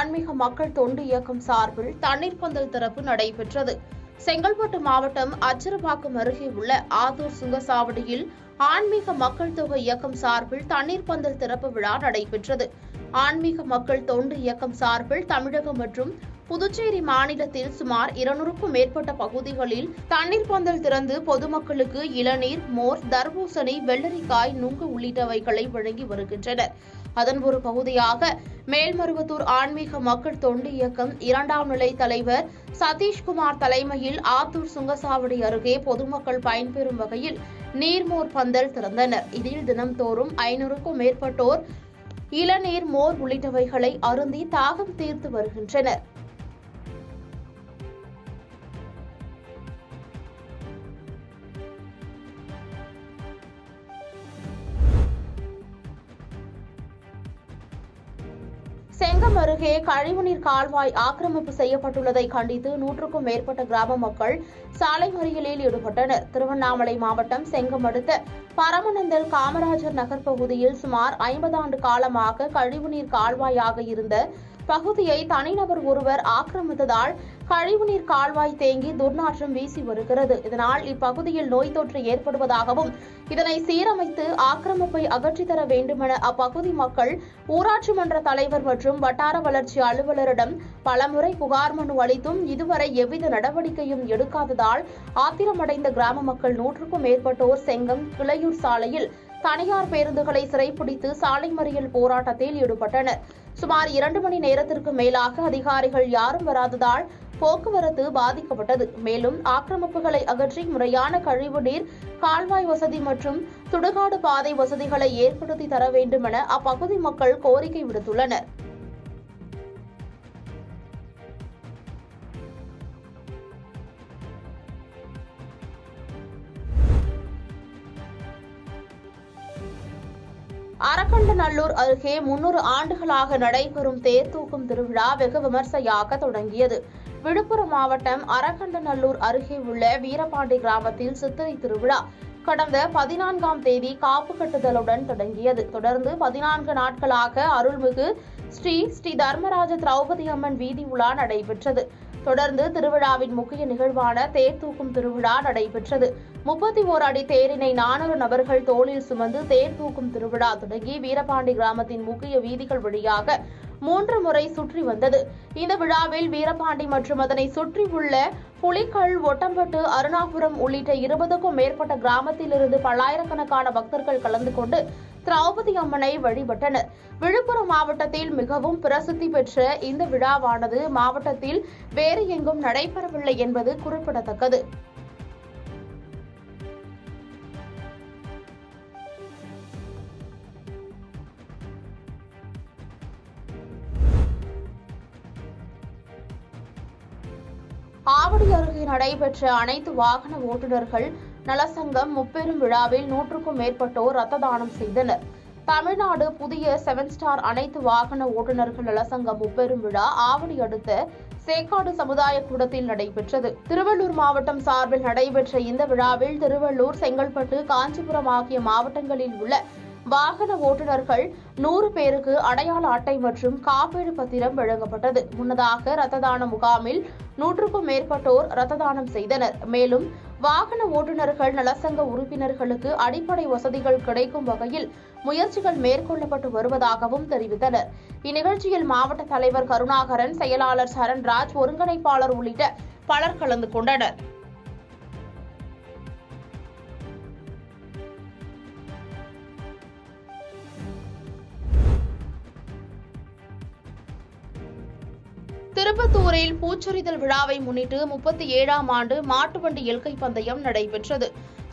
ஆன்மீக மக்கள் தொண்டு இயக்கம் சார்பில் தண்ணீர் பந்தல் திறப்பு நடைபெற்றது. செங்கல்பட்டு மாவட்டம் அச்சரப்பாக்கம் அருகே உள்ள ஆத்தூர் சுங்கசாவடியில் ஆன்மீக மக்கள் தொகை இயக்கம் சார்பில் தண்ணீர் பந்தல் திறப்பு விழா நடைபெற்றது. ஆன்மீக மக்கள் தொண்டு இயக்கம் சார்பில் தமிழகம் மற்றும் புதுச்சேரி மாநிலத்தில் சுமார் 200க்கும் மேற்பட்ட பகுதிகளில் தண்ணீர் பந்தல் திறந்து பொதுமக்களுக்கு இளநீர், மோர், தர்பூசணி, வெள்ளரிக்காய், நுங்கு உள்ளிட்டவைகளை வழங்கி வருகின்றனர். அதன் ஒரு பகுதியாக மேல்மருவத்தூர் ஆன்மீக மக்கள் தொண்டு இயக்கம் 2ஆம் நிலை தலைவர் சதீஷ்குமார் தலைமையில் ஆத்தூர் சுங்கசாவடி அருகே பொதுமக்கள் பயன்பெறும் வகையில் நீர்மோர் பந்தல் திறந்தனர். இதில் தினம்தோறும் 500க்கும் மேற்பட்டோர் இளநீர், மோர் உள்ளிட்டவைகளை அருந்தி தாகம் தீர்த்து வருகின்றனர். செங்கம் அருகே கழிவுநீர் கால்வாய் ஆக்கிரமிப்பு செய்யப்பட்டுள்ளதை கண்டித்து 100க்கும் மேற்பட்ட கிராம மக்கள் சாலை மறியலில் ஈடுபட்டனர். திருவண்ணாமலை மாவட்டம் செங்கம் அடுத்த பரமநந்தல் காமராஜர் நகர் பகுதியில் சுமார் 50 ஆண்டு காலமாக கழிவுநீர் கால்வாயாக இருந்த பகுதியை தனிநபர் ஒருவர் ஆக்கிரமித்ததால் கழிவுநீர் கால்வாய் தேங்கி துர்நாற்றம் வீசி வருகிறது. இதனால் இப்பகுதியில் நோய் தொற்று ஏற்படுவதாகவும் இதனை சீரமைத்து ஆக்கிரமிப்பை அகற்றித்தர வேண்டுமென அப்பகுதி மக்கள் ஊராட்சி மன்ற தலைவர் மற்றும் வட்டார வளர்ச்சி அலுவலரிடம் பலமுறை புகார் மனு அளித்தும் இதுவரை எவ்வித நடவடிக்கையும் எடுக்காததால் ஆத்திரமடைந்த கிராம மக்கள் 100க்கும் மேற்பட்டோர் செங்கம் கிளையூர் சாலையில் தனியார் பேருந்துகளை சிறைப்பிடித்து சாலை மறியல் போராட்டத்தில் ஈடுபட்டனர். சுமார் 2 மணி நேரத்திற்கு மேலாக அதிகாரிகள் யாரும் வராததால் போக்குவரத்து பாதிக்கப்பட்டது. மேலும் ஆக்கிரமிப்புகளை அகற்றி முறையான கழிவுநீர் கால்வாய் வசதி மற்றும் சுடுகாடு பாதை வசதிகளை ஏற்படுத்தி தர வேண்டும் என அப்பகுதி மக்கள் கோரிக்கை விடுத்துள்ளனர். அரக்கண்டநல்லூர் அருகே 300 ஆண்டுகளாக நடைபெறும் தேர் தூக்கும் திருவிழா வெகு விமர்சையாக தொடங்கியது. விழுப்புரம் மாவட்டம் அரக்கண்டநல்லூர் அருகே உள்ள வீரபாண்டி கிராமத்தில் சித்திரை திருவிழா கடந்த 14ஆம் தேதி காப்பு கட்டுதலுடன் தொடங்கியது. தொடர்ந்து 14 நாட்களாக அருள்மிகு ஸ்ரீ தர்மராஜ திரௌபதி அம்மன் வீதி உலா நடைபெற்றது. தொடர்ந்து திருவிழாவின் முக்கிய நிகழ்வான தேர் தூக்கும் திருவிழா நடைபெற்றது. 31 அடி தேரினை 400 நபர்கள் தோளில் சுமந்து தேர் தூக்கும் திருவிழா தொடங்கி வீரபாண்டி கிராமத்தின் முக்கிய வீதிகள் வழியாக 3 முறை சுற்றி வந்தது. இந்த விழாவில் வீரபாண்டி மற்றும் அதனை சுற்றியுள்ள புலிக்கல், ஒட்டம்பட்டு, அருணாபுரம் உள்ளிட்ட 20க்கும் மேற்பட்ட கிராமத்திலிருந்து பல்லாயிரக்கணக்கான பக்தர்கள் கலந்து கொண்டு திரௌபதி அம்மனை வழிபட்டனர். விழுப்புரம் மாவட்டத்தில் மிகவும் பிரசித்தி பெற்ற இந்த விழாவானது மாவட்டத்தில் வேறு எங்கும் நடைபெறவில்லை என்பது குறிப்பிடத்தக்கது. ஆவடி அருகே நடைபெற்ற அனைத்து வாகன ஓட்டுநர்கள் நலசங்கம் முப்பெரும் விழாவில் 100க்கும் மேற்பட்டோர் ரத்த தானம் செய்தனர். தமிழ்நாடு புதிய 7 ஸ்டார் அனைத்து வாகன ஓட்டுநர்கள் நலசங்கம் முப்பெரும் விழா ஆவடி அடுத்த சேக்காடு சமுதாய கூடத்தில் நடைபெற்றது. திருவள்ளூர் மாவட்டம் சார்பில் நடைபெற்ற இந்த விழாவில் திருவள்ளூர், செங்கல்பட்டு, காஞ்சிபுரம் ஆகிய மாவட்டங்களில் உள்ள வாகன ஓட்டுநர்கள் 100 பேருக்கு அடையாள அட்டை மற்றும் காப்பீடு பத்திரம் வழங்கப்பட்டது. முன்னதாக ரத்த தான முகாமில் 100க்கும் மேற்பட்டோர் ரத்த தானம் செய்தனர். மேலும் வாகன ஓட்டுநர்கள் நலசங்க உறுப்பினர்களுக்கு அடிப்படை வசதிகள் கிடைக்கும் வகையில் முயற்சிகள் மேற்கொள்ளப்பட்டு வருவதாகவும் தெரிவித்தனர். இந்நிகழ்ச்சியில் மாவட்ட தலைவர் கருணாகரன், செயலாளர் சரண்ராஜ், ஒருங்கிணைப்பாளர் உள்ளிட்ட பலர் கலந்து கொண்டனர். திருப்பத்தூரில் பூச்சொரிதல் விழாவை முன்னிட்டு 37ஆம் ஆண்டு மாட்டுவண்டி எல்கை பந்தயம் நடைபெற்றது.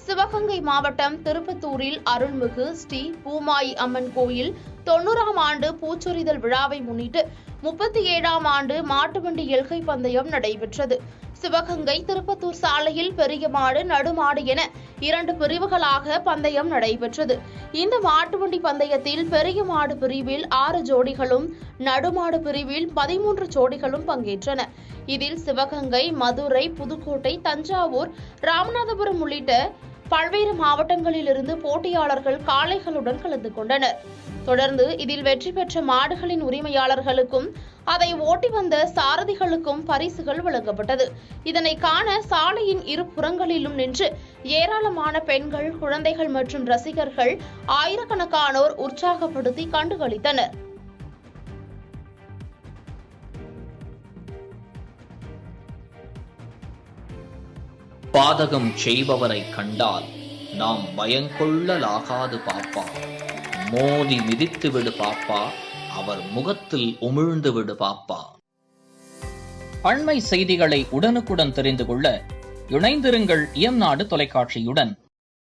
சிவகங்கை மாவட்டம் திருப்பத்தூரில் அருள்மிகு ஸ்ரீ பூமாயி அம்மன் கோயில் 90ஆம் ஆண்டு பூச்சொரிதல் விழாவை முன்னிட்டு 37ஆம் ஆண்டு மாட்டுவண்டி எல்கை பந்தயம் நடைபெற்றது. சிவகங்கை திருப்பத்தூர் சாலையில் பெரிய மாடு, நடுமாடு என 2 பிரிவுகளாக பந்தயம் நடைபெற்றது. இந்த மாட்டுவண்டி பந்தயத்தில் பெரிய மாடு பிரிவில் 6 ஜோடிகளும், நடுமாடு பிரிவில் 13 ஜோடிகளும் பங்கேற்றன. இதில் சிவகங்கை, மதுரை, புதுக்கோட்டை, தஞ்சாவூர், ராமநாதபுரம் உள்ளிட்ட பல்வேறு மாவட்டங்களிலிருந்து போட்டியாளர்கள் காளைகளுடன் கலந்து கொண்டனர். தொடர்ந்து இதில் வெற்றி பெற்ற மாடுகளின் உரிமையாளர்களுக்கும் அதை ஓட்டி வந்த சாரதிகளுக்கும் பரிசுகள் வழங்கப்பட்டது. இதனை காண சாலையின் இரு புறங்களிலும் நின்று ஏராளமான பெண்கள், குழந்தைகள் மற்றும் ரசிகர்கள் ஆயிரக்கணக்கானோர் உற்சாகப்படுத்தி கண்டுகளித்தனர். பாதகம் செய்பவரை கண்டால் நாம் பயங்கொள்ளலாகாது பாப்பா, மோதி மிதித்து விடு பாப்பா, அவர் முகத்தில் உமிழ்ந்து விடு பாப்பா. அண்மை செய்திகளை உடனுக்குடன் தெரிந்து கொள்ள இணைந்திருங்கள் இயம்நாடு தொலைக்காட்சியுடன்.